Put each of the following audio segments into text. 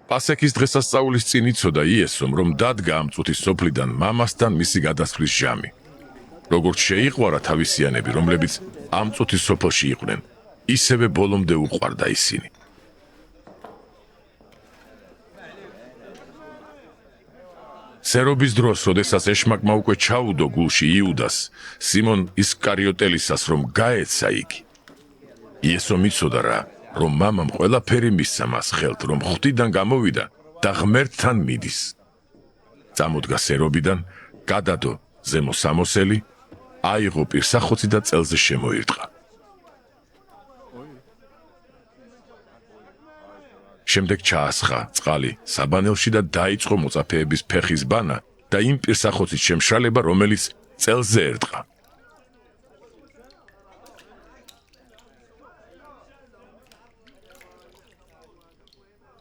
პასექის დღესასწაულის წინ იცოდა იესომ, რომ დადგა ამ წუთის სოფლიდან მამასთან მისი გადასხვის ჟამი. როგორც შეიყვარა თავისიანები, რომლებიც ამ წუთის სოფელში იყვნენ, ისევე ბოლომდე უყვარდა ისინი. სერობის დროს, როდესაც ეშმაკმა უკვე ჩაუდო გულში იუდას, სიმონ ისკარიოტელისას, რომ გაეცა იგი. იესომ იცოდა რა, რომ მამამ ყველაფერი მისცა მას ხელთ, რომ ღვთიდან გამოვიდა და ღმერთთან მიდის. წამოდგა სერობიდან, გადადო ზემო სამოსელი, აიღო პირსახოცი და წელზე შემოირტყა. შემდეგ ჩაასხა წყალი საბანელში და დაიწყო მოწაფეების ფეხის ბანა და იმ პირსახოცის შემშრალება, რომელიც წელზე ერტყა.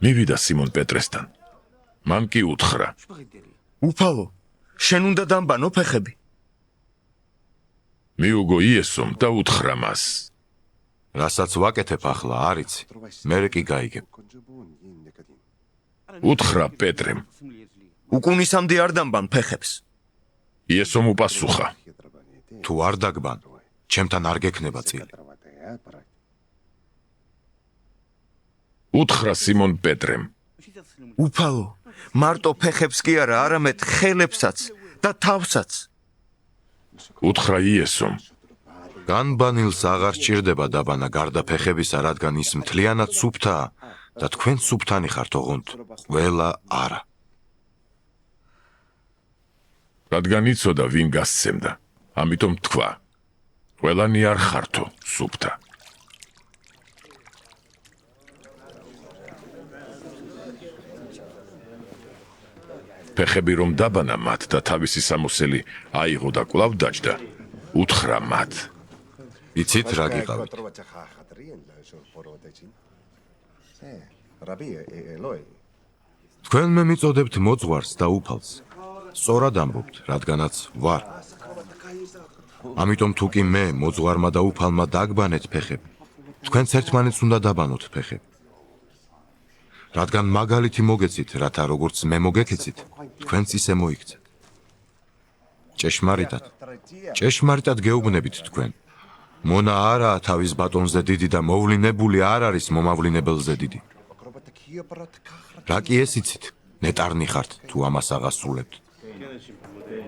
მივიდა სიმონ პეტრესთან. მან კი უთხრა: უფალო, შენ უნდა დამბანო ფეხები. მიუგო იესომ და უთხრა მას: რასაც ვაკეთებ ახლა, არ იცი, მერე კი გაიგებ. უთხრა პეტრემ. უკუნისამდე არ დამბან ფეხებს. იესომ უპასუხა: თუ არ დაგბან, ჩემთან არ გექნება წილი. უთხრა სიმონ პეტრემ: უფალო, მარტო ფეხებს კი არა, არამედ ხელებსაც და თავსაც. უთხრა იესომ: განბანილს აღარ სჭირდება დაბანა გარდა ფეხებისა, რადგან ის მთლიანად სუფთაა და თქვენ სუფთანი ხართ, ოღონდ ყველა არა. რადგან იცოდა ვინ გასცემდა, ამიტომ თქვა: ყველანი არ ხართო სუფთა. ფეხები რომ დაბანა მათ და თავისი სამოსელი აიღო და კვლავ დაჯდა, უთხრა მათ: იცით რა გიყავით? თქვენ მე მიწოდებთ მოძღვარს და უფალს. სწორად ამბობთ, რადგანაც ვარ. ამიტომ თუ კი მე მოძღვარმა და უფალმა დაგბანეთ ფეხები, თქვენც ერთმანეთს უნდა დაბანოთ ფეხები. რადგან მაგალითი მოგეცით, რათა როგორც მე მოგეკეცით, თქვენც ისე მოიქცეთ. ჭეშმარიტად გეუბნებით თქვენ. მონა არაა თავის ბატონზე დიდი და მოვლინებული არ არის მომავლინებელზე დიდი. რა კი ეს იცით? ნეტარნი ხართ თუ ამას აღასრულებთ.